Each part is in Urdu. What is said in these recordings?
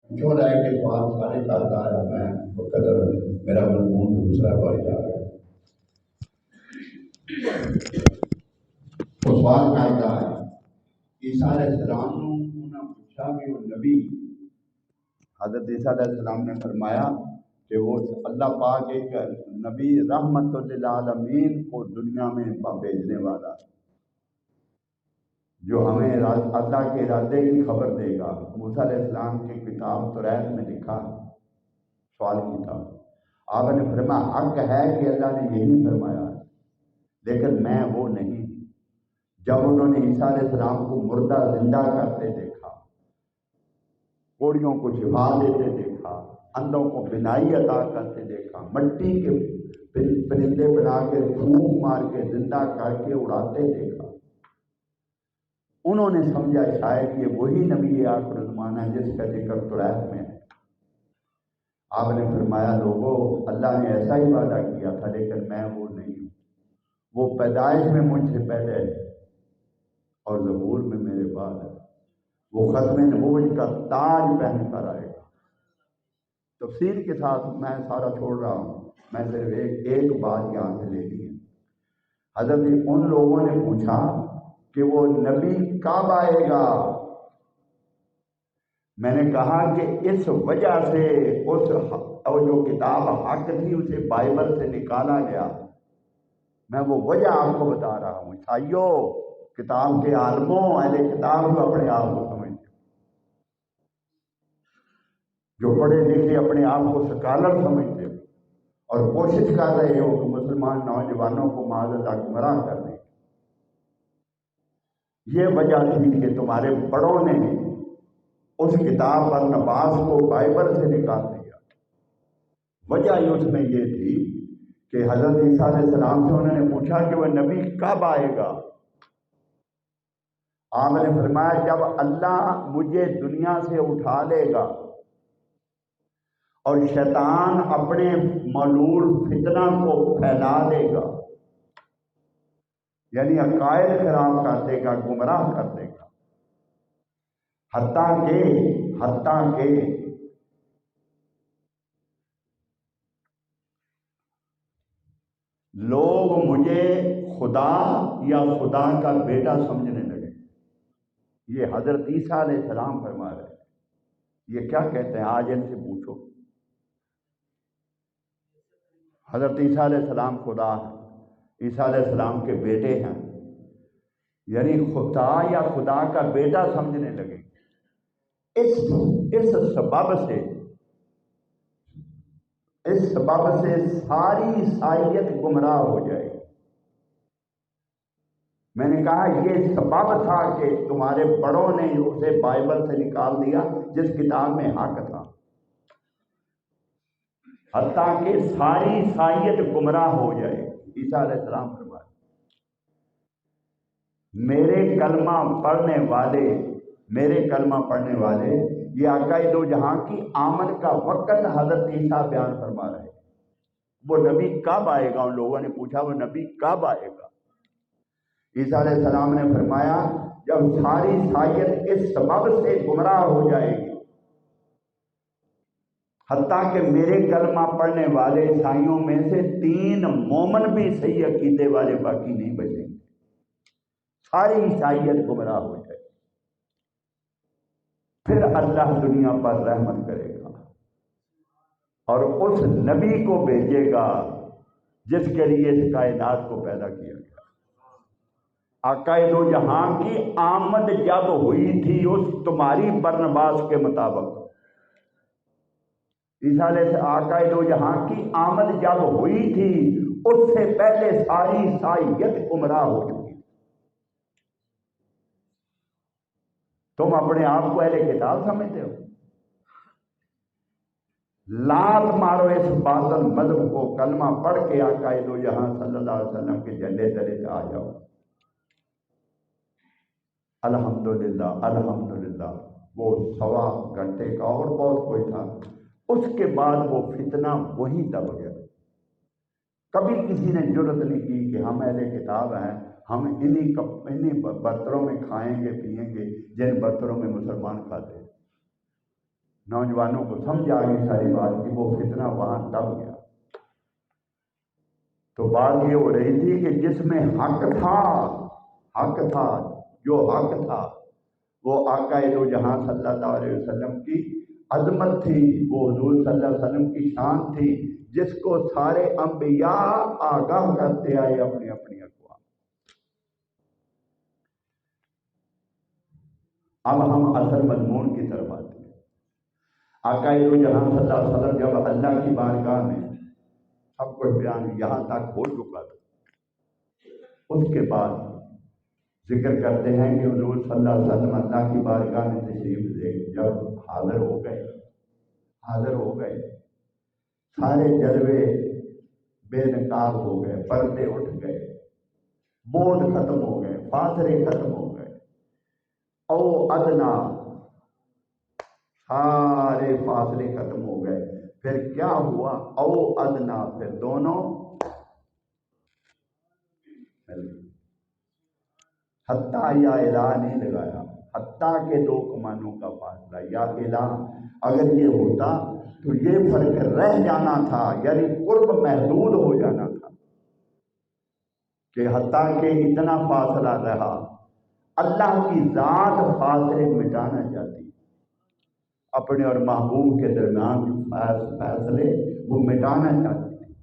کیوں رہ کے سوال سارے کرتا ہے میں قدر میرا مضمون دوسرا بھائی جا رہا ہے وہ سوال کرتا ہے عیسیٰ علیہ السلام نے پوچھا کہ وہ نبی حضرت عیسیٰ علیہ السلام نے فرمایا کہ وہ اللہ پاک ایک نبی رحمت للعالمین کو دنیا میں بھیجنے والا ہے جو ہمیں اللہ کے ارادے کی خبر دے گا۔ موسیٰ علیہ السلام کی کتاب توریت میں لکھا سوال کی تھا، آپ نے فرمایا حق ہے کہ اللہ نے یہی فرمایا ہے لیکن میں وہ نہیں۔ جب انہوں نے عیسیٰ علیہ السلام کو مردہ زندہ کرتے دیکھا، کوڑیوں کو شفا دیتے دیکھا، اندھوں کو بینائی عطا کرتے دیکھا، مٹی کے پرندے بنا کے پھونک مار کے زندہ کر کے اڑاتے دیکھا، انہوں نے سمجھا شاید یہ وہی نبی آخر الزمان ہے جس کا ذکر توریت میں ہے۔ آپ نے فرمایا لوگوں اللہ نے ایسا ہی وعدہ کیا تھا لیکن میں وہ نہیں ہوں، وہ پیدائش میں مجھ سے پہلے ہے اور ظہور میں میرے بعد ہے، وہ ختم نبوت کا تاج پہن کر آئے گا۔ تفصیل کے ساتھ میں سارا چھوڑ رہا ہوں، میں صرف ایک بات یہاں سے لے لی ہے۔ حضرت ان لوگوں نے پوچھا کہ وہ نبی کب آئے گا؟ میں نے کہا کہ اس وجہ سے اس جو کتاب حق تھی اسے بائبل سے نکالا گیا، میں وہ وجہ آپ کو بتا رہا ہوں۔ عیسائیوں، کتاب کے عالموں، اہل کتاب جو اپنے آپ کو سمجھتے جو پڑھے لکھے اپنے آپ کو سکالر سمجھتے ہو اور کوشش کر رہے ہو کہ مسلمان نوجوانوں کو معاذ اللہ گمراہ کر دیں، یہ وجہ تھی کہ تمہارے بڑوں نے اس کتاب برنباس کو بائبل سے نکال دیا۔ وجہ اس میں یہ تھی کہ حضرت عیسیٰ علیہ السلام سے انہوں نے پوچھا کہ وہ نبی کب آئے گا؟ آپ نے فرمایا جب اللہ مجھے دنیا سے اٹھا لے گا اور شیطان اپنے ملعون فتنہ کو پھیلا دے گا، یعنی عقائد خراب کر دے گا، گمراہ کر دے گا، حتیٰ کہ لوگ مجھے خدا یا خدا کا بیٹا سمجھنے لگے۔ یہ حضرت عیسیٰ علیہ السلام فرما رہے ہیں۔ یہ کیا کہتے ہیں؟ آج ان سے پوچھو۔ حضرت عیسیٰ علیہ السلام خدا ہیں، عیسیٰ علیہ السلام کے بیٹے ہیں، یعنی خدا یا خدا کا بیٹا سمجھنے لگے۔ اس سبب سے ساری عیسائیت گمراہ ہو جائے گی۔ میں نے کہا یہ سبب تھا کہ تمہارے بڑوں نے اسے بائبل سے نکال دیا جس کتاب میں حق تھا، حتیٰ کہ ساری عیسائیت گمراہ ہو جائے۔ عیسیٰ علیہ السلام فرمایا میرے کلمہ پڑھنے والے یہ آقائے دو جہاں کی آمد کا وقت حضرت عیسیٰ بیان فرما رہے ہیں۔ وہ نبی کب آئے گا؟ ان لوگوں نے پوچھا وہ نبی کب آئے گا؟ عیسیٰ علیہ السلام نے فرمایا جب ساری عیسائیت اس سبب سے گمراہ ہو جائے گی، حتیٰ کہ میرے کلمہ پڑھنے والے عیسائیوں میں سے 3 مومن بھی صحیح عقیدے والے باقی نہیں بچیں گے، ساری عیسائیت گمراہ ہو جائے گی، پھر اللہ دنیا پر رحمت کرے گا اور اس نبی کو بھیجے گا جس کے لیے اس کائنات کو پیدا کیا گیا۔ عقائد و جہاں کی آمد جب ہوئی تھی اس تمہاری برنباس کے مطابق، عیسیٰ علیہ عقائد و جہاں کی آمد جب ہوئی تھی اس سے پہلے ساری عیسائیت گمراہ ہو چکی۔ تم اپنے آپ کو اہل کتاب سمجھتے ہو؟ لات مارو اس باطل مذہب کو، کلمہ پڑھ کے عقائد و جہاں صلی اللہ علیہ وسلم کے جھنڈے تلے سے آ جاؤ۔ الحمدللہ الحمدللہ۔ وہ 1.25 گھنٹے کا اور بہت کوئی تھا، اس کے بعد وہ فتنہ وہیں دب گیا۔ کبھی کسی نے جرت نہیں کی کہ ہم اہل کتاب ہیں، ہم انہی برتنوں میں کھائیں گے پیئیں گے جن برتنوں میں مسلمان کھاتے ہیں۔ نوجوانوں کو سمجھ آ گئی ساری بات کہ وہ فتنہ وہاں دب گیا۔ تو بات یہ ہو رہی تھی کہ جس میں حق تھا، جو حق تھا وہ آقا دو جہاں صلی اللہ علیہ وسلم کی عظمت تھی، وہ حضور صلی اللہ علیہ وسلم کی شان تھی، جس کو سارے انبیاء آگاہ کرتے آئے اپنی اپنی اقوام۔ اب ہم اصل مضمون کی طرف آتے ہیں۔ آقا دو جہاں صلی اللہ علیہ وسلم جب اللہ کی بارگاہ میں سب کچھ بیان یہاں تک ہو چکا تھا، اس کے بعد ذکر کرتے ہیں کہ حضور صلی اللہ علیہ وسلم اللہ کی بارگاہ میں تشریف لے جب حاضر ہو گئے، سارے جلوے بے نقاب ہو گئے، پردے اٹھ گئے، بود ختم ہو گئے، فاصلے ختم ہو گئے، او ادنا سارے فاصلے ختم ہو گئے۔ پھر کیا ہوا؟ او ادنا، پھر دونوں حتیٰ یا الہ نہیں لگایا، حتیٰ کے دو کمانوں کا فاصلہ، یا الہ اگر یہ ہوتا تو یہ فرق رہ جانا تھا، یعنی قرب محدود ہو جانا تھا کہ حتیٰ کہ اتنا فاصلہ رہا۔ اللہ کی ذات فاصلے مٹانا چاہتی، اپنے اور محبوب کے درمیان جو فاصلے وہ مٹانا چاہتی تھی۔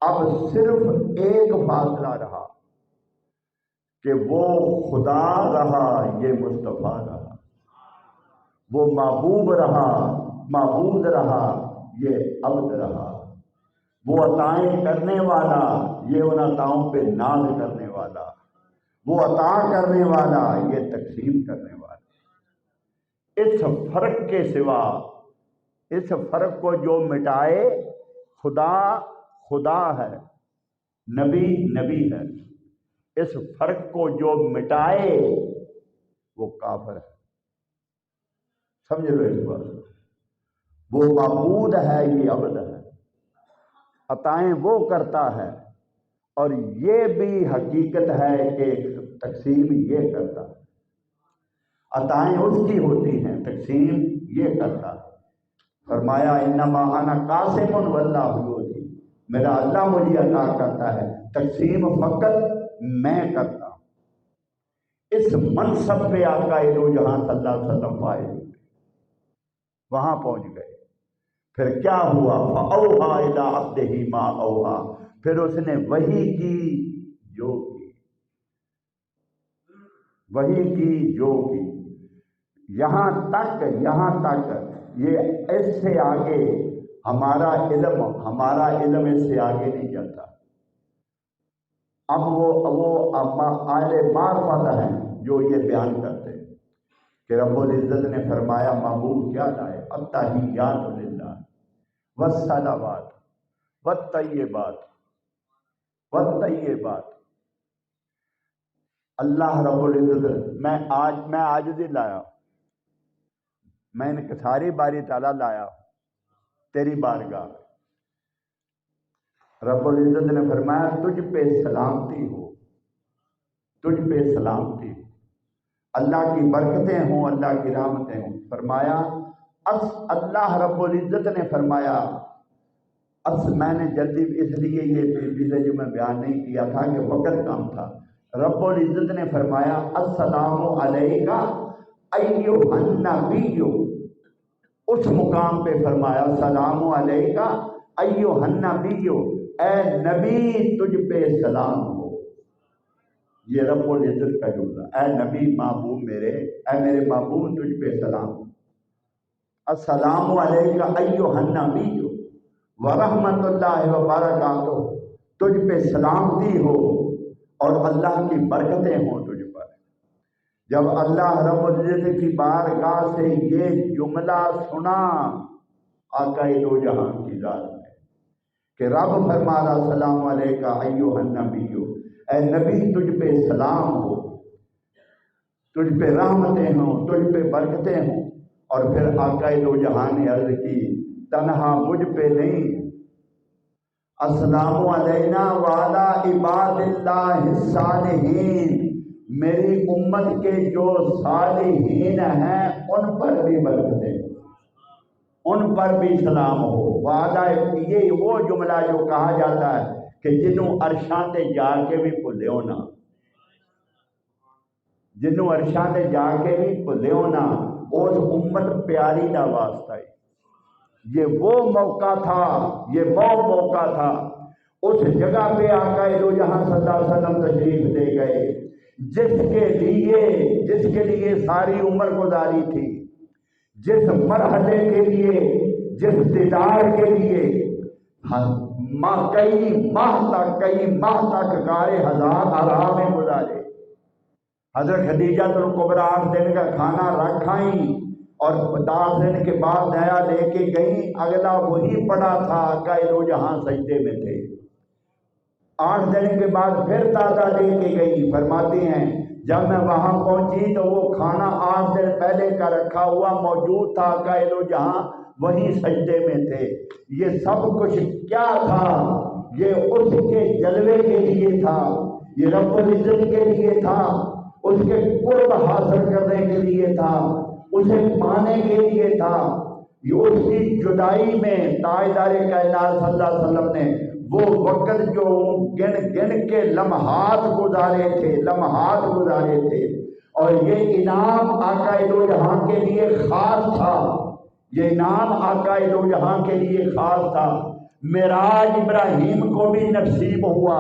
اب صرف ایک فاصلہ رہا کہ وہ خدا رہا، یہ مصطفیٰ رہا، وہ محبوب رہا، معبود رہا، یہ عبد رہا، وہ عطائیں کرنے والا، یہ ان عطاؤں پہ ناز کرنے والا، وہ عطا کرنے والا، یہ تقسیم کرنے والا۔ اس فرق کے سوا، اس فرق کو جو مٹائے، خدا ہے، نبی ہے، اس فرق کو جو مٹائے وہ کافر ہے۔ سمجھ لو اس بات، وہ معبود ہے، یہ عبد ہے، عطائیں وہ کرتا ہے، اور یہ بھی حقیقت ہے کہ تقسیم یہ کرتا ہے۔ عطائیں اس کی ہوتی ہیں، تقسیم یہ کرتا ہے۔ فرمایا انما انا قاسم واللہ یؤتی، میرا اللہ مجھے عطا کرتا ہے، تقسیم فقط میں کرتا ہوں۔ اس منصب پہ آقا دو جہاں صلی اللہ علیہ وسلم فائز ہوئے، وہاں پہنچ گئے۔ پھر کیا ہوا؟ فَأَوْحَىٰ إِلَىٰ عَبْدِهِ مَا أَوْحَىٰ، پھر اس نے وحی کی جو کی، یہاں تک یہ اس سے آگے ہمارا علم اس سے آگے نہیں جاتا۔ اب وہ اہل معرفت ہیں جو یہ بیان کرتے ہیں کہ رب العزت نے فرمایا محبوب کیا لائے؟ التحیات للہ والصلوات والطیبات۔ اللہ رب العزت، میں عاجزی لایا، میں انکساری باری تعالیٰ لایا تیری بارگاہ۔ رب العزت نے فرمایا تجھ پہ سلامتی ہو، اللہ کی برکتیں ہوں، اللہ کی رحمتیں ہوں۔ فرمایا اللہ رب العزت نے فرمایا، میں نے جلدی اس لیے یہ چیزیں جو میں بیان نہیں کیا تھا کہ وقت کم تھا۔ رب العزت نے فرمایا السلام علیکہ ایھا النبی، اس مقام پہ فرمایا السلام علیکہ ایھا النبی، اے نبی تجھ پہ سلام ہو۔ یہ رب العزت کا جملہ، اے نبی محبوب میرے، اے میرے محبوب تجھ پہ سلام ہو۔ السلام علیکہ ایھا النبی ورحمۃ اللہ وبرکاتہ، تجھ پہ سلامتی ہو اور اللہ کی برکتیں ہوں تجھ پر۔ جب اللہ رب العزت کی بارگاہ سے یہ جملہ سنا آقا دو جہاں کی ذات نے کہ رب فرما رہا السلام علیکہ ایھا النبی، اے نبی تجھ پہ سلام ہو، تجھ پہ رحمتیں ہوں، تجھ پہ برکتیں ہوں۔ اور پھر آقا دو جہاں نے عرض کی تنہا مجھ پہ نہیں، السلام علینا وعلی عباد اللہ الصالحین، میری امت کے جو صالحین ہیں ان پر بھی برکتیں۔ ان پر بھی سلام ہو۔ وعدہ یہ وہ جملہ جو کہا جاتا ہے کہ جنوں عرشاں تے جا کے بھی بھلیو نہ، جنوں عرشاں تے جا کے بھی بھلیو نہ، اس امت پیاری دا واسطہ ہے۔ یہ وہ موقع تھا، یہ وہ موقع تھا، اس جگہ پہ آقا دو جہاں صلی اللہ علیہ وسلم تشریف لے گئے، جس کے لیے ساری عمر گزاری تھی، جس مرحلے کے لیے، جس دیدار کے لیے کئی ماہ تک غار حرا میں گزارے۔ حضرت خدیجہ الکبریٰ 8 دن کا کھانا رکھائیں اور 10 دن کے بعد نیا لے کے گئیں، اگلا وہی پڑا تھا، آقا دو جہاں سجدے میں تھے۔ 8 دن کے بعد پھر تازہ لے کے گئی۔ فرماتے ہیں جب میں وہاں پہنچی تو وہ کھانا 8 دن پہلے کا رکھا ہوا موجود تھا، آقا دو جہاں وہی سجدے میں تھے۔ یہ سب کچھ کیا تھا؟ یہ اس کے جلوے کے لیے تھا، یہ رب العزت کے لیے تھا، اس کے قرب حاصل کرنے کے لیے تھا، اسے پانے کے لیے تھا۔ یہ اس کی جدائی میں تاجدار کائنات صلی اللہ علیہ وسلم نے وہ وقت جو گن کے لمحات گزارے تھے، اور یہ انعام آقا دو جہاں کے لیے خاص تھا، یہ انعام آقا دو جہاں کے لیے خاص تھا۔ معراج ابراہیم کو بھی نصیب ہوا،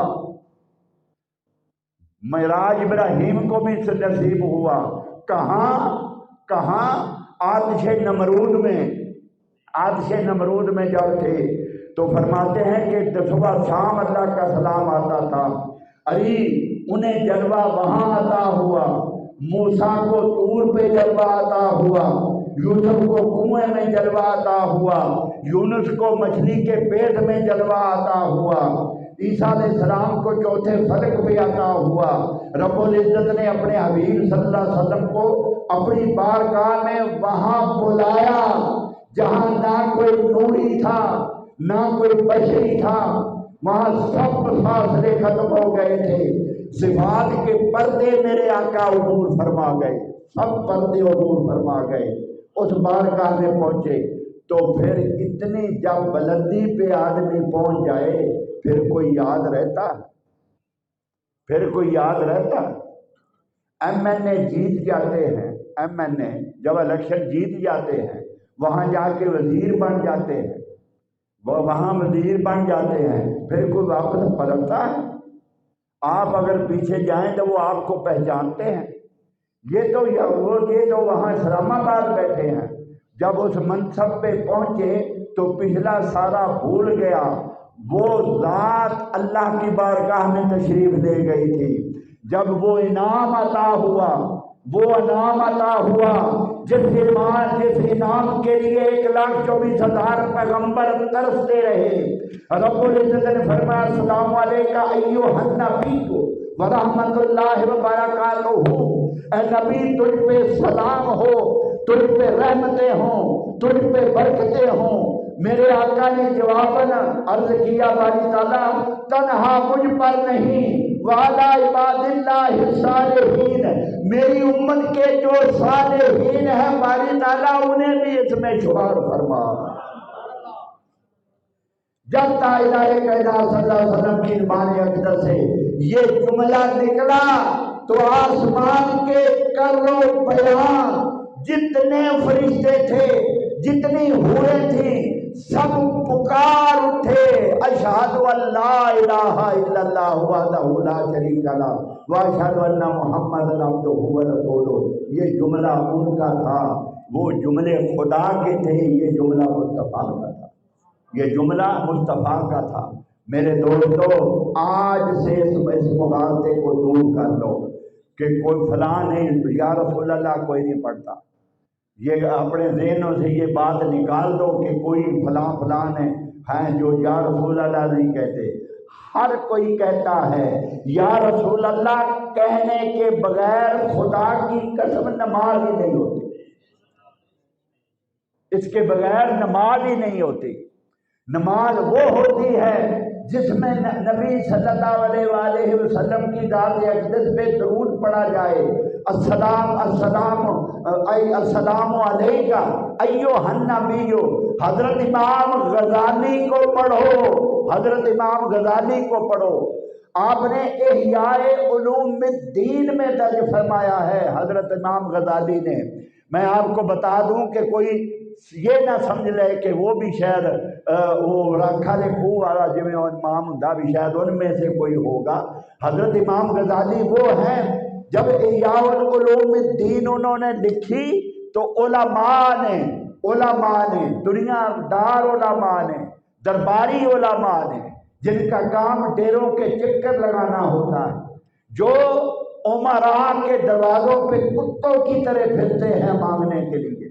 معراج ابراہیم کو بھی نصیب ہوا۔ کہاں؟ آتش نمرود میں جب تھے تو فرماتے ہیں کہ صبح شام اللہ کا سلام آتا تھا۔ ارے انہیں جلوہ وہاں عطا ہوا، موسیٰ کو طور پہ جلوہ عطا ہوا، یوسف کو کنویں میں جلوہ عطا ہوا، یونس کو مچھلی کے پیٹ میں جلوہ عطا ہوا، عیسیٰ علیہ السلام کو چوتھے فلک پہ عطا ہوا۔ رب العزت نے اپنے حبیب صلی اللہ علیہ وسلم کو اپنی بارگاہ میں وہاں بلایا جہاں نہ کوئی نوری تھا، نہ کوئی بشری تھا، وہاں سب فاصلے ختم ہو گئے تھے۔ صفات کے پردے میرے آقا عبور فرما گئے، سب پردے عبور فرما گئے۔ اس بارگاہ میں پہنچے تو پھر اتنی جب بلندی پہ آدمی پہنچ جائے پھر کوئی یاد رہتا؟ ایم این اے جیت جاتے ہیں، ایم این اے جب الیکشن جیت جاتے ہیں وہاں جا کے وزیر بن جاتے ہیں، وہاں وزیر بن جاتے ہیں، پھر کوئی واپس پلٹتا ہے؟ آپ اگر پیچھے جائیں تو وہ آپ کو پہچانتے ہیں؟ یہ تو وہاں اسلام آباد بیٹھے ہیں، جب اس منصب پہ پہنچے تو پچھلا سارا بھول گیا۔ وہ ذات اللہ کی بارگاہ میں تشریف لے گئی تھی۔ جب وہ انعام عطا ہوا جس انعام کے لیے 1,24,000 پیغمبر ترستے رہے، رب العزت نے فرمایا السلام علیکہ ایھا النبی ورحمۃ اللہ وبرکاتہ، اے نبی تجھ پہ سلام ہو، تجھ پہ رحمتیں ہوں، تجھ پہ برکتیں ہوں۔ میرے آقا نے جواباً عرض کیا باری تعالیٰ تنہا مجھ پر نہیں، وعلی عباد اللہ الصالحین، میری امت کے جو صالحین ہیں باری تعالیٰ انہیں بھی اس میں شمار فرما۔ جب تاجدار کائنات صلی اللہ علیہ وسلم کی زبان اقدس سے یہ جملہ نکلا تو آسمان کے کرو بیان جتنے فرشتے تھے، جتنی حوریں تھیں، سب پکار اٹھے اشہد ان لا الہ الا اللہ وحدہ لا شریک لہ واشہد ان محمدا عبدہ ورسولہ۔ یہ جملہ ان کا تھا، وہ جملے خدا کے تھے، یہ جملہ مصطفیٰ کا تھا، یہ جملہ مصطفیٰ کا تھا۔ میرے دوستو آج سے اس مغالطے کو دور کر لو کہ کوئی فلاں نہیں، یا رسول اللہ کوئی نہیں پڑھتا۔ یہ اپنے ذہنوں سے یہ بات نکال دو کہ کوئی فلاں ہیں جو یا رسول اللہ نہیں کہتے۔ ہر کوئی کہتا ہے یا رسول اللہ کہنے کے بغیر خدا کی قسم نماز ہی نہیں ہوتی، اس کے بغیر نماز ہی نہیں ہوتی۔ نماز وہ ہوتی ہے جس میں نبی صلی اللہ علیہ وآلہ وسلم کی ذات اقدس پہ درود پڑھا جائے، السلام السلام علیکہ ایھا النبی، حضرت امام غزالی کو پڑھو، حضرت امام غزالی کو پڑھو۔ آپ نے احیاء علوم الدین میں درج فرمایا ہے حضرت امام غزالی نے۔ میں آپ کو بتا دوں کہ کوئی یہ نہ سمجھ لے کہ وہ بھی شاید وہ رکھا لکھو والا جویں امام ہوندا بھی شاید ان میں سے کوئی ہوگا۔ حضرت امام غزالی وہ ہیں، جب احیاء العلوم الدین انہوں نے لکھی تو علماء نے دنیا دار علماء نے، درباری علماء نے، جن کا کام ڈیروں کے چکر لگانا ہوتا ہے، جو امراء کے دروازوں پہ کتوں کی طرح پھرتے ہیں مانگنے کے لیے،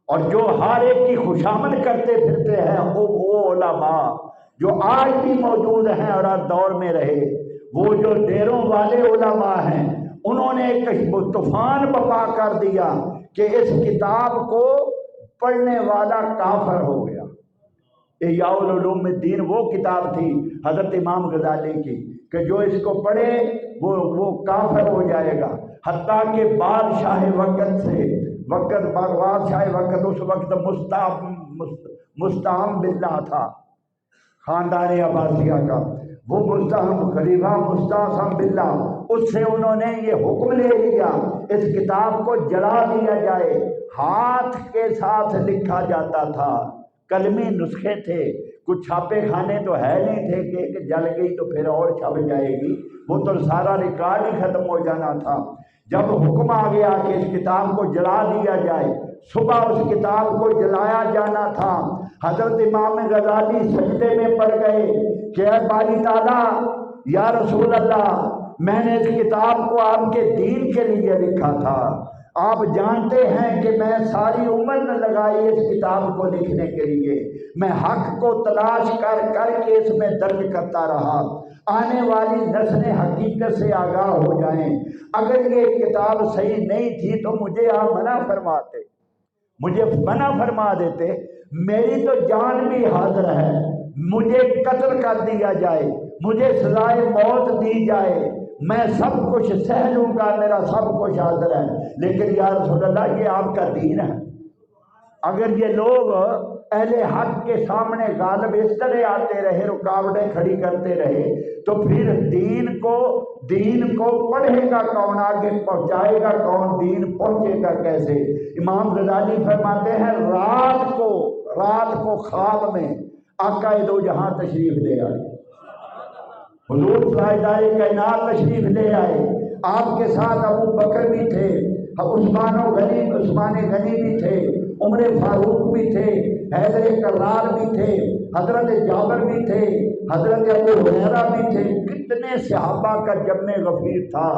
اور جو ہر ایک کی خوشامد کرتے پھرتے ہیں، وہ علماء جو آج بھی موجود ہیں اور ہر دور میں رہے، وہ جو ڈیروں والے علماء ہیں، انہوں نے ایک طوفان برپا کر دیا کہ اس کتاب کو پڑھنے والا کافر ہو گیا۔ احیاء العلوم الدین وہ کتاب تھی حضرت امام غزالی کی کہ جو اس کو پڑھے وہ کافر ہو جائے گا۔ حتیٰ کہ بادشاہ وقت اس وقت مستعم باللہ تھا، خاندان عباسیہ کا، وہ خلیفہ مستعصم باللہ، اس سے انہوں نے یہ حکم لے لیا اس کتاب کو جلا دیا جائے۔ ہاتھ کے ساتھ لکھا جاتا تھا، قلمی نسخے تھے، کچھ چھاپے خانے تو ہے نہیں تھے کہ جل گئی تو پھر اور چھپ جائے گی، وہ تو سارا ریکارڈ ہی ختم ہو جانا تھا۔ جب حکم آ گیا کہ اس کتاب کو جلا دیا جائے، صبح اس کتاب کو جلایا جانا تھا، حضرت امام غزالی سجدے میں پڑ گئے کہ اے باری تعالیٰ، یا رسول اللہ، میں نے اس کتاب کو آپ کے دین کے لیے لکھا تھا، آپ جانتے ہیں کہ میں ساری عمر نہ لگائی اس کتاب کو لکھنے کے لیے، میں حق کو تلاش کر کے اس میں درج کرتا رہا، آنے والی نسلیں حقیقت سے آگاہ ہو جائیں، اگر یہ کتاب صحیح نہیں تھی تو مجھے آپ منع فرما دیتے، میری تو جان بھی حاضر ہے، مجھے قتل کر دیا جائے، مجھے سزائے موت دی جائے، میں سب کچھ سہ لوں گا، میرا سب کچھ حاضر ہے، لیکن یا رسول اللہ یہ آپ کا دین ہے۔ اگر یہ لوگ اہل حق کے سامنے غالب اس طرح آتے رہے، رکاوٹیں کھڑی کرتے رہے، تو پھر دین کو پڑھے گا کون، آگے پہنچائے گا کون، دین پہنچے گا کیسے؟ امام غزالی فرماتے ہیں رات کو خواب میں آقا دو جہاں تشریف لے آئے، حضور ساجدہ کائنات تشریف لے آئے، آپ کے ساتھ ابو بکر بھی تھے، عثمان غنی بھی تھے، عمر فاروق بھی تھے، حیدر کرار بھی تھے، حضرت جابر بھی تھے، حضرت ابو ہریرہ بھی تھے، کتنے صحابہ کا جمع غفیر تھا۔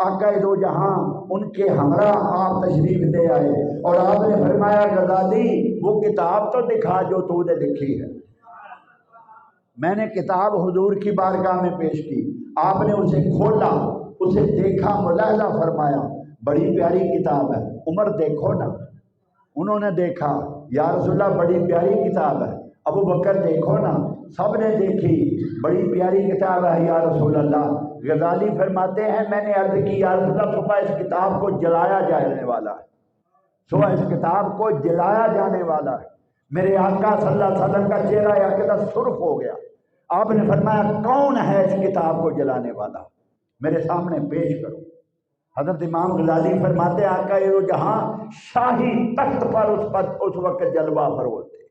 آقا دو جہاں ان کے ہمراہ آپ تشریف لے آئے اور آپ نے فرمایا غزالی وہ کتاب تو دکھا جو تو نے لکھی ہے۔ میں نے کتاب حضور کی بارگاہ میں پیش کی، آپ نے اسے کھولا، اسے دیکھا، ملاحظہ فرمایا، بڑی پیاری کتاب ہے، عمر دیکھو نا، انہوں نے دیکھا، یا رسول اللہ بڑی پیاری کتاب ہے، ابو بکر دیکھو نا، سب نے دیکھی، بڑی پیاری کتاب ہے یا رسول اللہ۔ غزالی فرماتے ہیں میں نے عرض کی یا رسول اللہ صبح اس کتاب کو جلایا جانے والا ہے، صبح اس کتاب کو جلایا جانے والا ہے۔ میرے آقا صلی اللہ علیہ وسلم کا چہرہ یکدم سرخ ہو گیا، آپ نے فرمایا کون ہے اس کتاب کو جلانے والا، میرے سامنے پیش کرو۔ حضرت امام غزالی فرماتے آقا یہ جہاں شاہی تخت پر اس وقت جلوہ فروز تھے،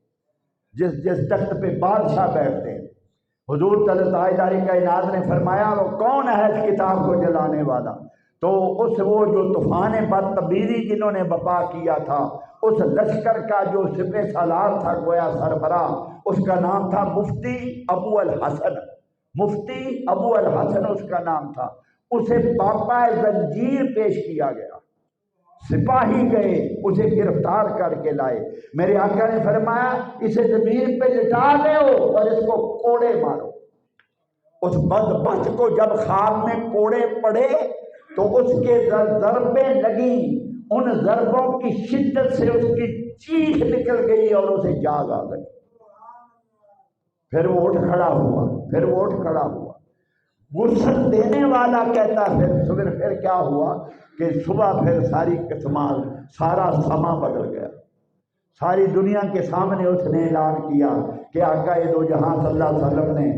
جس تخت پہ بادشاہ بیٹھتے ہیں، حضور تاجدار کائنات نے فرمایا وہ کون ہے اس کتاب کو جلانے والا، تو وہ جو طوفان بدتبیری جنہوں نے بپا کیا تھا، اس لشکر کا جو سپہ سالار تھا گویا سربراہ، اس کا نام تھا مفتی ابو الحسن اس کا نام تھا، اسے باپا زنجیر پیش کیا گیا، سپاہی گئے اسے گرفتار کر کے لائے، میرے آقا نے فرمایا اسے زمین پہ لٹا دو اور اس کو کوڑے مارو۔ اس بدبخت کو جب خواب میں کوڑے پڑے تو اس کے ضربیں لگی، ان ضربوں کی شدت سے اس کی چیخ نکل گئی اور اسے جاگ آ گئی، پھر وہ اٹھ کھڑا ہوا، غسل دینے والا کہتا پھر کیا ہوا کہ صبح پھر سارا سما بدل گیا. ساری دنیا کے سامنے اس نے اعلان کیا کہ آقا دو جہاں صلی اللہ علیہ وسلم نے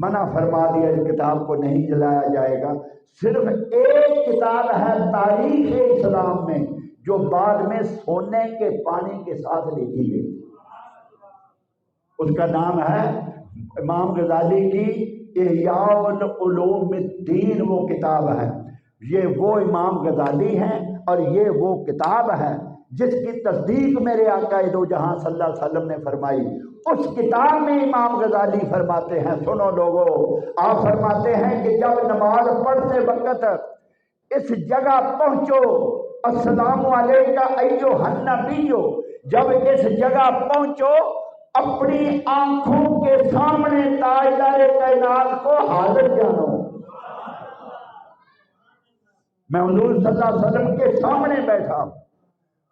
منع فرما دیا اس کتاب کو نہیں جلایا جائے گا. صرف ایک کتاب ہے تاریخ اسلام میں جو بعد میں سونے کے پانی کے ساتھ لکھی گئی. اس کا نام ہے امام غزالی کی احیاء العلوم الدین. وہ کتاب ہے. یہ وہ امام غزالی ہیں اور یہ وہ کتاب ہے جس کی تصدیق میرے آقا دو جہاں صلی اللہ علیہ وسلم نے فرمائی. اس کتاب میں امام غزالی فرماتے ہیں، سنو لوگو، آپ فرماتے ہیں کہ جب نماز پڑھتے وقت اس جگہ پہنچو، السلام علیکہ ایھا النبی، جب اس جگہ پہنچو اپنی آنکھوں کے سامنے تاجدار کائنات کو حاضر جانو. میں حضور صلی اللہ علیہ وسلم کے سامنے بیٹھا ہوں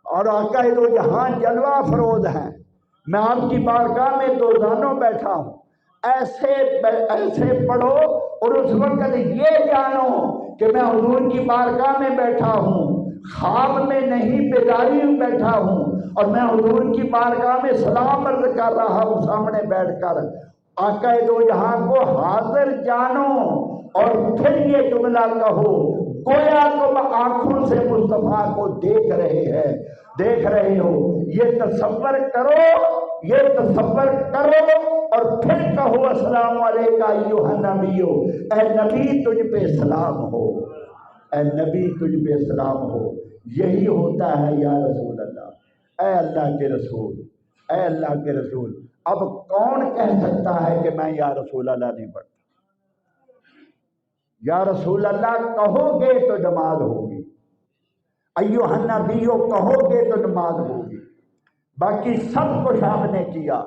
اور آقا دو جہاں جلوہ افروز ہیں. میں آپ کی بارگاہ میں دو زانوں بیٹھا ہوں. ایسے پڑھو اور اس وقت یہ جانو کہ میں حضور کی بارگاہ میں بیٹھا ہوں، خواب میں نہیں بیداری میں بیٹھا ہوں اور میں حضور کی بارگاہ میں سلام عرض کر رہا ہوں سامنے بیٹھ کر. آقا دو جہاں کو حاضر جانو اور پھر یہ جملہ کہو، گویا تم آنکھوں سے مصطفیٰ کو دیکھ رہے ہو. یہ تصور کرو اور پھر کہو السلام علیکہ ایھا النبی، اے نبی تجھ پہ سلام ہو، اے نبی تجھ پہ سلام ہو. یہی ہوتا ہے یا رسول اللہ. اے اللہ کے رسول، اے اللہ کے رسول. اب کون کہہ سکتا ہے کہ میں یا رسول اللہ نہیں پڑھتا؟ یا رسول اللہ کہو گے تو نماز ہوگی، ایھا النبی کہو گے تو نماز ہوگی. باقی سب کچھ آپ نے کیا.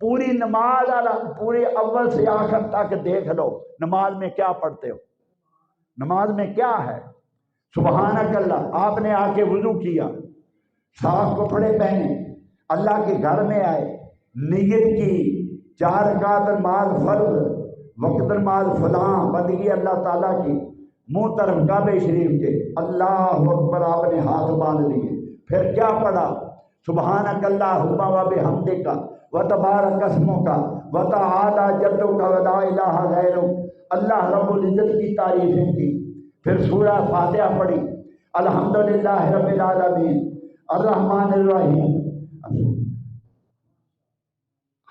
پوری نماز پورے اول سے آخر تک دیکھ لو نماز میں کیا پڑھتے ہو. نماز میں کیا ہے؟ سبحانک اللہ. آپ نے آ کے وضو کیا، صاف کپڑے پہنے، اللہ کے گھر میں آئے، نیت کی 4 رکعت نماز فرض، وقت نماز فلاں بندگی اللہ تعالیٰ کی، منہ طرف کعبہ شریف کے، اللہ اکبر. آپ نے ہاتھ باندھ لیے. پھر کیا پڑھا؟ سبحانک اللہم و بحمدک و تبارک اسمک و تعالی جدک و لا الہ غیرک. اللہ رب العزت کی تعریفیں کی. پھر سورہ فاتحہ پڑھی، الحمدللہ رب العالمین الرحمن الرحیم.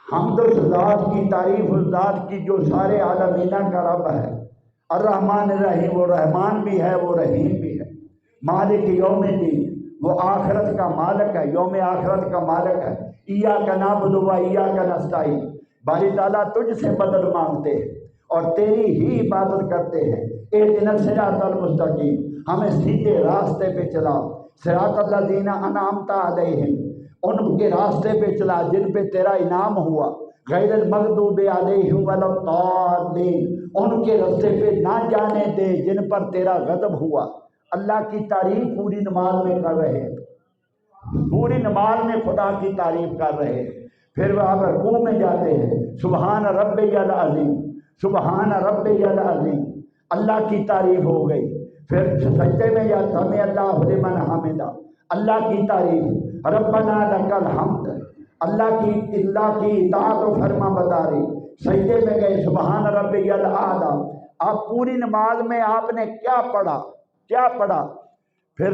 حمد اس ذات کی، تعریف اس ذات کی جو سارے عالمینہ کا رب ہے. الرحمن الرحیم، وہ رحمان بھی ہے وہ رحیم بھی ہے. مالک یوم الدین، وہ آخرت کا مالک ہے، یوم آخرت کا مالک ہے. ایاک نعبد و ایاک نستعین، باری تعالیٰ تجھ سے مدد مانگتے ہیں اور تیری ہی عبادت کرتے ہیں. اہدنا الصراط المستقیم، ہمیں سیدھے راستے پہ چلا. صراط الذین انعمت علیہم، ان کے راستے پہ چلا جن پہ تیرا انعام ہوا. غیر المغضوب علیہم ولا الضالین، ان کے راستے پہ نہ جانے دے جن پر تیرا غضب ہوا. اللہ کی تعریف پوری نماز میں کر رہے ہیں، پوری نماز میں خدا کی تعریف کر رہے ہیں. پھر وہ آپ رکوع میں جاتے ہیں، سبحان ربی العظیم، سبحان ربی العظیم، اللہ کی تعریف ہو گئی. پھر سجدے میں یا سمع اللہ لمن حمدہ، اللہ کی تعریف، ربنا لک الحمد، اللہ کی اطاعت و فرما برداری. سجدے میں گئے، سبحان ربی الاعلیٰ. آپ پوری نماز میں آپ نے کیا پڑھا؟ پھر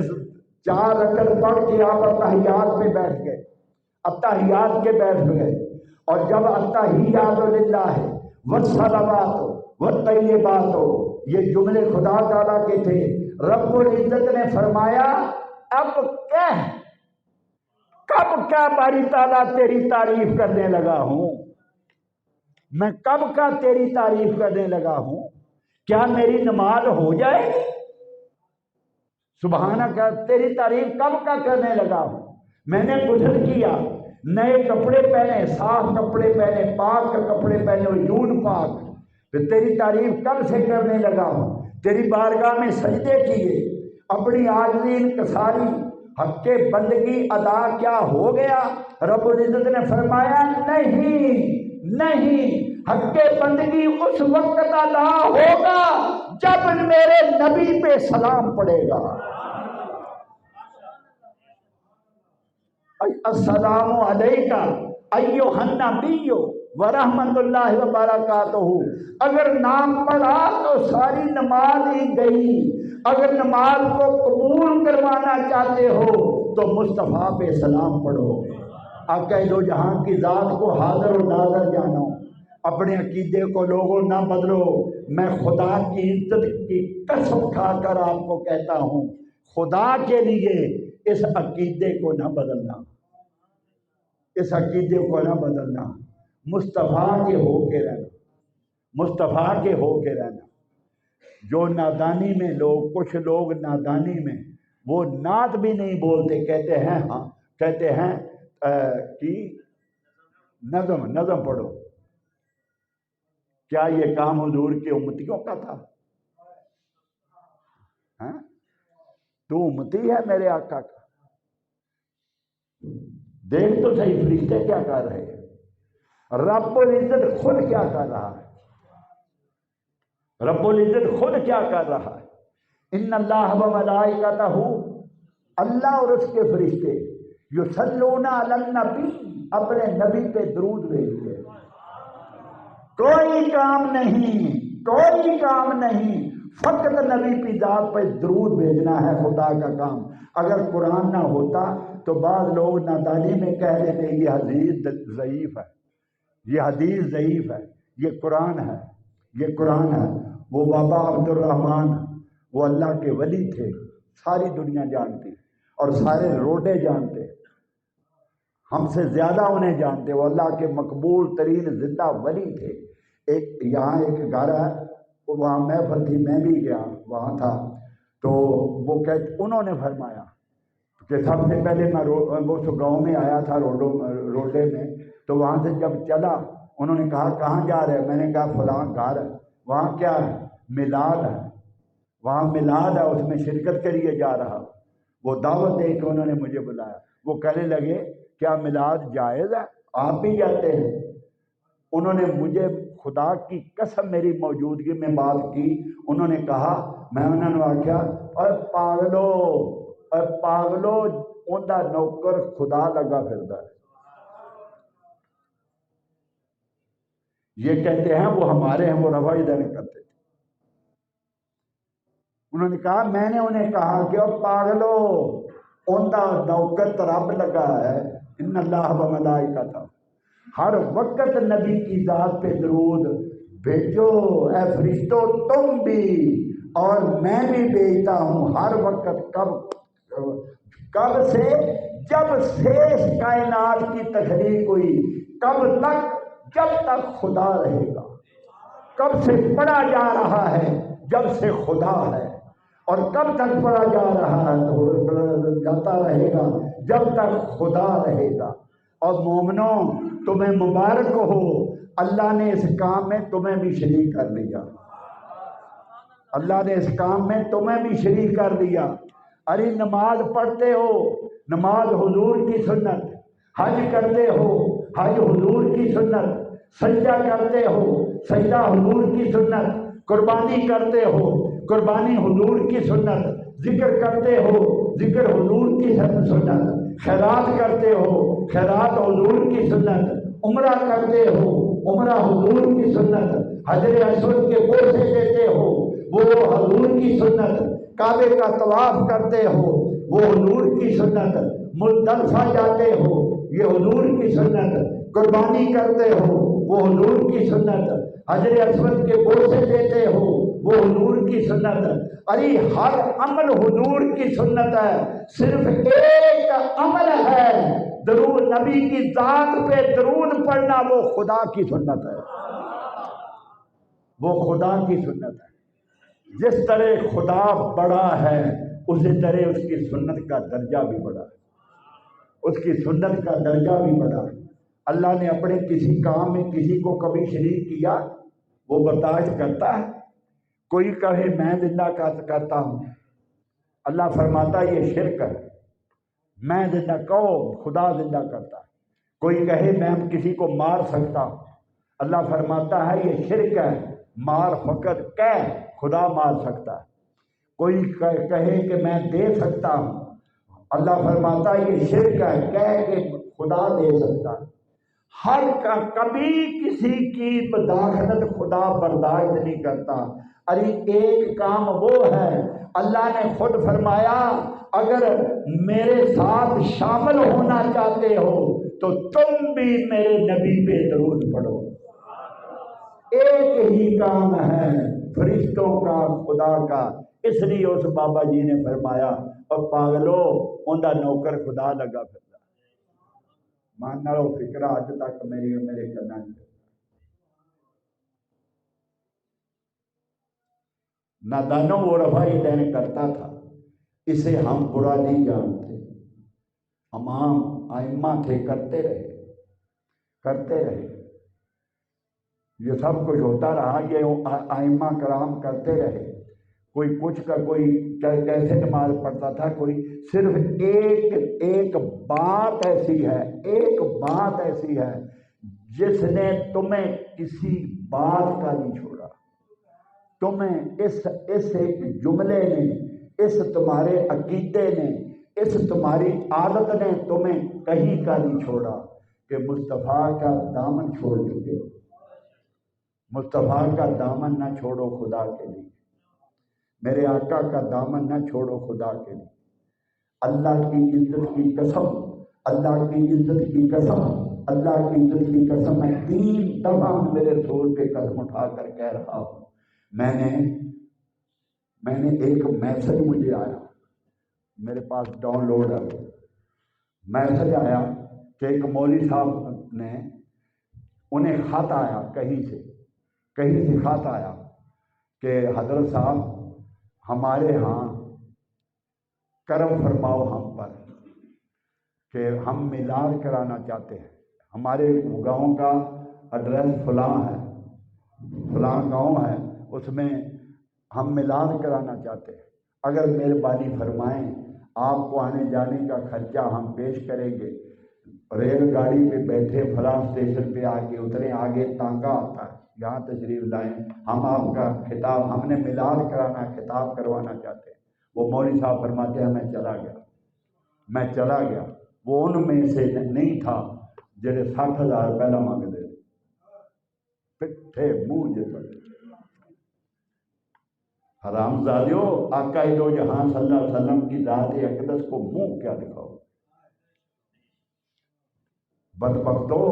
4 رکعت پڑھ کے آپ التحیات پہ بیٹھ گئے، التحیات کے بیٹھ گئے. اور جب التحیات للہ والصلوات والطیبات، یہ جملے خدا تعالیٰ کے تھے، رب العزت نے فرمایا اب کب کیا باری تعالیٰ تیری تعریف کرنے لگا ہوں، میں کب کا تیری تعریف کرنے لگا ہوں، کیا میری نماز ہو جائے گی؟ سبحانک، تیری تعریف کب کا کرنے لگا ہوں. میں نے غسل کیا، نئے کپڑے پہنے، صاف کپڑے پہنے، پاک کپڑے پہنے، وجود پاک. پھر تیری تعریف کب سے کرنے لگا ہوں. تیری بارگاہ میں سجدے کیے، اپنی عاجزی انکساری، حق کے بندگی ادا کیا ہو گیا. رب العزت نے فرمایا نہیں، نہیں، حق بندگی اس وقت ادا ہوگا جب میرے نبی پہ سلام پڑے گا۔ السلام علیکہ ایھا النبی ورحمۃ اللہ وبرکاتہ۔ اگر نام پڑھا تو ساری نماز ہی گئی۔ اگر نماز کو قبول کروانا چاہتے ہو تو مصطفیٰ پہ سلام پڑھو۔ آقا دو جہاں کی ذات کو حاضر و ناظر جانو، اپنے عقیدے کو لوگوں نہ بدلو۔ میں خدا کی عزت کی قسم کھا کر آپ کو کہتا ہوں، خدا کے لیے اس عقیدے کو نہ بدلنا، اس عقیدے کو نہ بدلنا، مصطفیٰ کے ہو کے رہنا، مصطفیٰ کے ہو کے رہنا۔ جو نادانی میں لوگ، کچھ لوگ نادانی میں وہ نعت بھی نہیں بولتے، کہتے ہیں ہاں، کہتے ہیں کہ نظم پڑھو۔ کیا یہ کام حضور کے امتیوں کا تھا؟ ہاں؟ تو امتی ہے میرے آقا کا، دیکھ تو صحیح فرشتے کیا کر رہے ہیں، رب العزت خود کیا کر رہا ہے، رب العزت خود کیا کر رہا ہے۔ ان اللہ و ملائکتہ، اللہ اور اس کے فرشتے، یصلون علی النبی، اپنے نبی پہ درود بھیجتے ہیں۔ کوئی کام نہیں، کوئی کام نہیں، فقط نبی کی ذات پہ درود بھیجنا ہے خدا کا کام۔ اگر قرآن نہ ہوتا تو بعض لوگ نادانی میں کہہ دیتے یہ حدیث ضعیف ہے، یہ حدیث ضعیف ہے، یہ قرآن ہے، یہ قرآن ہے۔ وہ بابا عبد الرحمن، وہ اللہ کے ولی تھے، ساری دنیا جانتی اور سارے روڈے جانتے، ہم سے زیادہ انہیں جانتے، وہ اللہ کے مقبول ترین زندہ ولی تھے۔ ایک یہاں ایک گھر ہے، وہاں محفل تھی، میں بھی گیا، وہاں تھا، تو وہ انہوں نے فرمایا کہ سب سے پہلے میں وہ گاؤں میں آیا تھا روڈے میں، تو وہاں سے جب چلا انہوں نے کہا کہاں جا رہے ہیں؟ میں نے کہا فلاں گھر ہے، وہاں کیا ہے؟ میلاد ہے، وہاں میلاد ہے، اس میں شرکت کے لیے جا رہا۔ وہ دعوت دے کے انہوں نے مجھے بلایا، وہ کہنے لگے کیا میلاد جائز ہے؟ آپ بھی جاتے ہیں؟ انہوں نے مجھے خدا کی قسم میری موجودگی میں بات کی، انہوں نے کہا، میں انہوں نے آخیا اے پاگلو، اے پاگلو، اوندا نوکر خدا لگا پھردا ہے۔ یہ کہتے ہیں وہ ہمارے ہیں، وہ رفع ادھر کرتے تھے۔ انہوں نے کہا، میں نے انہیں کہا کہ او پاگلو، اوندا نوکر تو رب لگا ہے، ان اللہ و ملائکتہ، ہر وقت نبی کی ذات پہ درود بھیجو، اے فرشتو تم بھی اور میں بھی بھیجتا ہوں ہر وقت۔ کب سے؟ جب سے اس کائنات کی تخلیق ہوئی، کب تک؟ جب تک خدا رہے گا۔ کب سے پڑھا جا رہا ہے؟ جب سے خدا ہے۔ اور کب تک پڑھا جا رہا ہے؟ جاتا رہے گا جب تک خدا رہے گا۔ اور مومنوں تمہیں مبارک ہو، اللہ نے اس کام میں تمہیں بھی شریک کر لیا، اللہ نے اس کام میں تمہیں بھی شریک کر دیا۔ ارے نماز پڑھتے ہو، نماز حضور کی سنت، حج کرتے ہو، حج حضور کی سنت، سجدہ کرتے ہو، سجدہ حضور کی سنت، قربانی کرتے ہو، قربانی حضور کی سنت، ذکر کرتے ہو، ذکر حضور کی سنت، خیرات کرتے ہو، خیرات حضور کی سنت، عمرہ کرتے ہو، عمرہ حضور کی سنت، حجر اسود کے بوسے دیتے ہو، وہ حضور کی سنت، کعبے کا طواف کرتے ہو، وہ حضور کی سنت، مزدلفہ جاتے ہو، یہ حضور کی سنت، قربانی کرتے ہو، وہ حضور کی سنت، حجر اسود کے بوسے دیتے ہو، وہ حضور کی سنت۔ ارے ہر عمل حضور کی سنت ہے، صرف ایک عمل ہے درود، نبی کی ذات پہ درود پڑھنا، وہ خدا کی سنت ہے، وہ خدا کی سنت ہے۔ جس طرح خدا بڑا ہے اسی طرح اس کی سنت کا درجہ بھی بڑا ہے، اس کی سنت کا درجہ بھی بڑا ہے۔ اللہ نے اپنے کسی کام میں کسی کو کبھی شریک کیا، وہ برداشت کرتا ہے؟ کوئی کہے میں زندہ کرتا ہوں، اللہ فرماتا یہ شرک ہے، میں زندہ کہو خدا زندہ کرتا ہے۔ کوئی کہے میں کسی کو مار سکتا ہوں، اللہ فرماتا ہے یہ شرک ہے، مار فقط کہہ خدا مار سکتا ہے، کوئی کہے کہ میں دے سکتا ہوں، اللہ فرماتا ہے یہ شرک ہے، کہہ کہ خدا دے سکتا ہے۔ ہر کا کبھی کسی کی مداخلت خدا برداشت نہیں کرتا۔ ارے ایک کام وہ ہے، اللہ نے خود فرمایا اگر میرے ساتھ شامل ہونا چاہتے ہو تو تم بھی میرے نبی پہ درود پڑھو۔ ایک ہی کام ہے فرشتوں کا، خدا کا۔ اس لیے اس بابا جی نے فرمایا اور پاگلو اوندا نوکر خدا لگا پھردا مان نالو فکرہ اج تک میرے کنا نادانوں وہ رفائی دین کرتا تھا، اسے ہم برا نہیں جانتے، امام ائمہ تھے، کرتے رہے، یہ سب کچھ ہوتا رہا، یہ ائمہ کرام کرتے رہے، کوئی کچھ کا کوئی کیسے نماز پڑھتا تھا، کوئی صرف ایک بات ایسی ہے جس نے تمہیں کسی بات کا نہیں چھوڑا، تمہیں اس ایک جملے نے، اس تمہارے عقیدے نے، اس تمہاری عادت نے تمہیں کہیں کا نہیں چھوڑا کہ مصطفیٰ کا دامن چھوڑ چکے ہو۔ مصطفیٰ کا دامن نہ چھوڑو خدا کے لیے، میرے آقا کا دامن نہ چھوڑو خدا کے لیے۔ اللہ کی عزت کی قسم، اللہ کی عزت کی قسم، اللہ کی عزت کی قسم، میں 3 دفعہ میرے رسول پہ قدم اٹھا کر کہہ رہا ہوں، میں نے ایک میسج مجھے آیا، میرے پاس ڈاؤن لوڈ ہے، میسج آیا کہ ایک مولوی صاحب نے، انہیں خط آیا کہیں سے خط آیا کہ حضرت صاحب ہمارے ہاں کرم فرماؤ ہم پر کہ ہم میلاد کرانا چاہتے ہیں، ہمارے گاؤں کا ایڈریس فلاں ہے، فلاں گاؤں ہے، اس میں ہم میلاد کرانا چاہتے ہیں، اگر مہربانی فرمائیں آپ کو آنے جانے کا خرچہ ہم پیش کریں گے، ریل گاڑی پہ بیٹھے فلاں اسٹیشن پہ آ کے اتریں، آگے تانگا آتا ہے، یہاں تشریف لائیں، ہم آپ کا خطاب، ہم نے میلاد کرانا، خطاب کروانا چاہتے ہیں۔ وہ مولوی صاحب فرماتے ہیں میں چلا گیا، وہ ان میں سے نہیں تھا جنہیں 60,000 پہلا مانگتے پٹھے منہ جیسا۔ حرام زادیو، آقا دو جہاں صلی اللہ علیہ وسلم کی ذات اقدس کو منہ کیا دکھاؤ؟ بدبختو،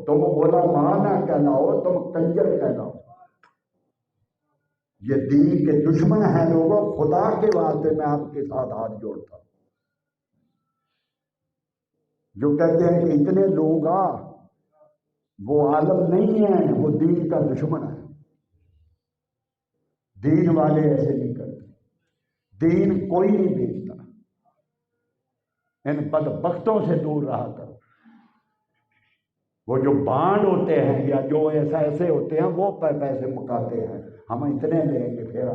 تم علماء نہ کہلاؤ، تم کنجر کہلاؤ۔ یہ دین کے دشمن ہیں لوگوں، خدا کے واسطے میں آپ کے ساتھ ہاتھ جوڑتا ہوں۔ جو کہتے ہیں کہ اتنے لوگ وہ عالم نہیں ہیں، وہ دین کا دشمن ہے۔ دین والے ایسے نہیں کرتے، دین کوئی نہیں بیچتا، ان بدبختوں سے دور رہا کرو۔ وہ جو بانڈ ہوتے ہیں یا جو ایسے ہوتے ہیں وہ پیسے مکاتے ہیں، ہم اتنے لیں گے پھر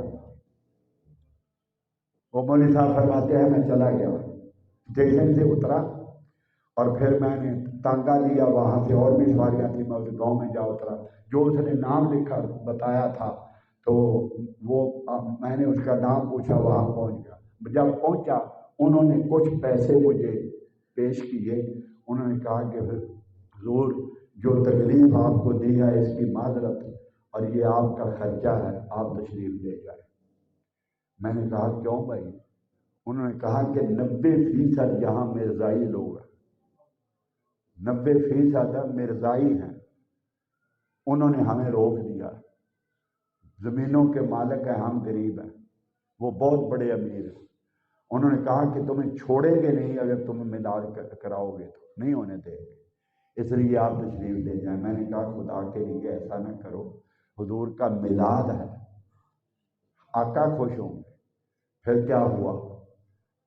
وہ مولوی صاحب فرماتے ہیں میں چلا گیا، اسٹیشن سے اترا اور پھر میں نے تانگا لیا، وہاں سے اور بھی سواریاں تھیں، میں اس گاؤں میں جا اترا، جو اس نے نام لکھا بتایا تھا تو وہ میں نے اس کا نام پوچھا، وہاں پہنچ گیا۔ جب پہنچا انہوں نے کچھ پیسے مجھے پیش کیے، انہوں نے کہا کہ حضور جو تکلیف آپ کو دی ہے اس کی معذرت اور یہ آپ کا خرچہ ہے، آپ تشریف لے جائیں۔ میں نے کہا کیوں بھائی؟ انہوں نے کہا کہ 90% یہاں مرزائی لوگ ہیں، 90% مرزائی ہیں، انہوں نے ہمیں روک دیا، زمینوں کے مالک ہیں، ہم غریب ہیں، وہ بہت بڑے امیر ہیں، انہوں نے کہا کہ تمہیں چھوڑیں گے نہیں، اگر تم میلاد کراؤ گے تو نہیں ہونے دیں گے، اس لیے آپ تشریف لے جائیں۔ میں نے کہا خدا کے لیے ایسا نہ کرو، حضور کا میلاد ہے، آقا خوش ہوں گے۔ پھر کیا ہوا؟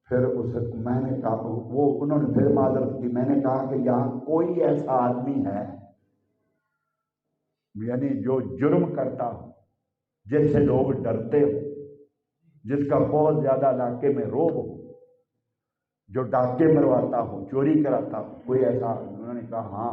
پھر میں نے کہا انہوں نے پھر معذرت کی، میں نے کہا کہ یہاں کوئی ایسا آدمی ہے یعنی جو جرم کرتا ہو، جس سے لوگ ڈرتے ہو، جس کا بہت زیادہ علاقے میں روب ہو، جو ڈاکے مرواتا ہو، چوری کراتا ہو، کوئی ایسا؟ انہوں نے کہا ہاں،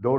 2